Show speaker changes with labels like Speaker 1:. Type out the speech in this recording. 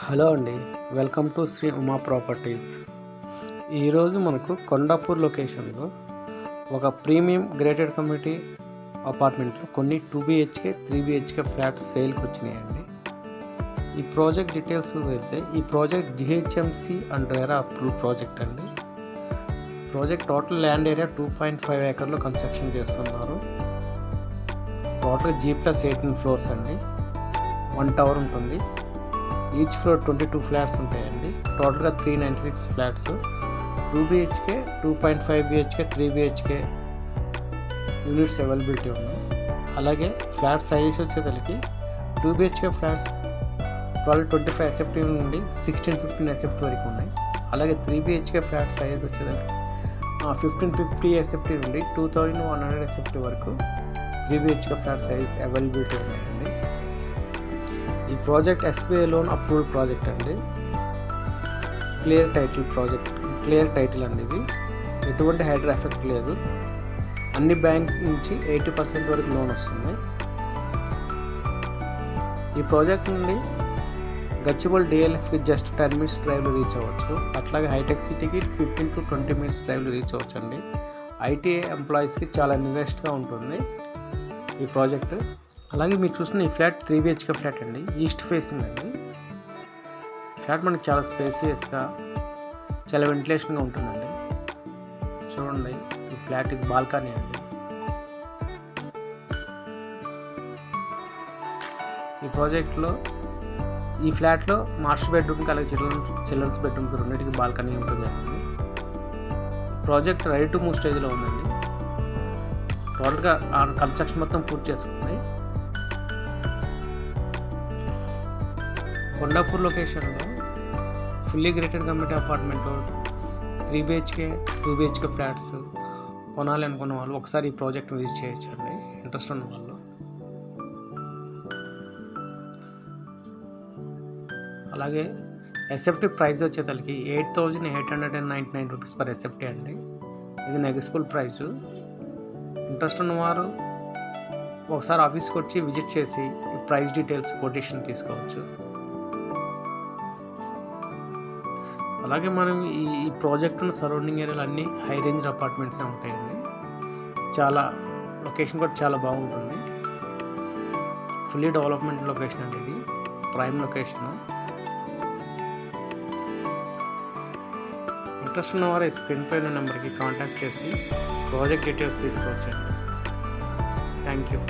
Speaker 1: Hello అండి, welcome to Sri Uma properties. ఈరోజు మనకు కొండాపూర్ లొకేషన్లో ఒక ప్రీమియం గ్రేటెడ్ కమ్యూనిటీ అపార్ట్మెంట్లో కొన్ని 2BHK 3BHK ఫ్లాట్స్ సేల్కి వచ్చినాయండి. ఈ ప్రాజెక్ట్ డీటెయిల్స్ వెళ్తే ఈ project GHMC and RERA approve project అండి. ప్రాజెక్ట్ టోటల్ ల్యాండ్ ఏరియా 2.5 ఏకర్లో కన్స్ట్రక్షన్ చేస్తున్నారు. టోటల్ G+18 ఫ్లోర్స్ అండి. 1 టవర్ ఉంటుంది. ఈచ్ ఫ్లోర్ 22 ఫ్లాట్స్ ఉంటాయండి. టోటల్గా 396 flats. 2BHK 2.5 BHK 3BHK units availability ఉన్నాయి. అలాగే ఫ్లాట్ సైజ్ వచ్చేసరికి 2BHK ఫ్లాట్స్ 1225 SFT నుండి 1615 SFT వరకు ఉన్నాయి. అలాగే 3BHK ఫ్లాట్ సైజ్ వచ్చేసరికి 1550 SFT నుండి 2100 SFT వరకు 3BHK ఫ్లాట్ సైజ్ అవైలబిలిటీ ఉన్నాయండి. ఈ project SBI loan approved project అండి. క్లియర్ టైటిల్ అండి. ఇది ఎటువంటి హైడ్రా ఎఫెక్ట్ లేదు. అన్ని బ్యాంక్ నుంచి 80% వరకు లోన్ వస్తుంది. ఈ ప్రాజెక్ట్ నుండి గచ్చిబౌలి DLFకి జస్ట్ 10 minutes డ్రైవ్లో రీచ్ అవ్వచ్చు. అట్లాగే హైటెక్ సిటీకి 15 to 20 minutes డ్రైవ్లో రీచ్ అవ్వచ్చు అండి. IT ఎంప్లాయీస్కి చాలా నియరెస్ట్గా ఉంటుంది ఈ ప్రాజెక్ట్. అలాగే మీరు చూస్తున్న ఈ ఫ్లాట్ 3BHK ఫ్లాట్ అండి. ఈస్ట్ ఫేసింగ్ అండి. ఫ్లాట్ మనకి చాలా స్పేసియస్గా, చాలా వెంటిలేషన్గా ఉంటుందండి. చూడండి, ఈ ఫ్లాట్ ఇది బాల్కనీ అండి. ఈ ప్రాజెక్ట్లో ఈ ఫ్లాట్లో మాస్టర్ బెడ్రూమ్కి అలాగే చిల్డ్రన్స్ బెడ్రూమ్కి రెండింటికి బాల్కనీ ఉంటుందండి. ప్రాజెక్ట్ రెడీ టు మూవ్ స్టేజ్లో ఉందండి. టోటల్గా కన్స్ట్రక్షన్ మొత్తం పూర్తి చేసుకుంది. కొండాపూర్ లొకేషన్లో fully grated community apartment 3BHK 2BHK flats కొనాలి అనుకున్న వాళ్ళు ఒకసారి ఈ ప్రాజెక్ట్ విజిట్ చేయొచ్చు అండి, ఇంట్రెస్ట్ ఉన్న వాళ్ళు. అలాగే SFT ప్రైస్ వచ్చేసరికి 8899 రూపీస్ పర్ SFT అండి. ఇది నెగోషియబుల్ ప్రైజు. ఇంట్రెస్ట్ ఉన్నవారు ఒకసారి ఆఫీస్కి వచ్చి విజిట్ చేసి ఈ ప్రైస్ డీటెయిల్స్ కొటేషన్ తీసుకోవచ్చు. అలాగే మనం ఈ ప్రాజెక్ట్ ఉన్న సరౌండింగ్ ఏరియాలు అన్నీ హై రేంజ్ అపార్ట్మెంట్సే ఉంటాయండి. చాలా లొకేషన్ కూడా చాలా బాగుంటుంది. ఫుల్లీ డెవలప్మెంట్ లొకేషన్ అండి. ఇది ప్రైమ్ లొకేషన్. ఇంట్రెస్ట్ ఉన్నవారు స్క్రీన్ పైన నెంబర్కి కాంటాక్ట్ చేసి ప్రాజెక్ట్ డీటెయిల్స్ తీసుకోవచ్చండి. Thank you.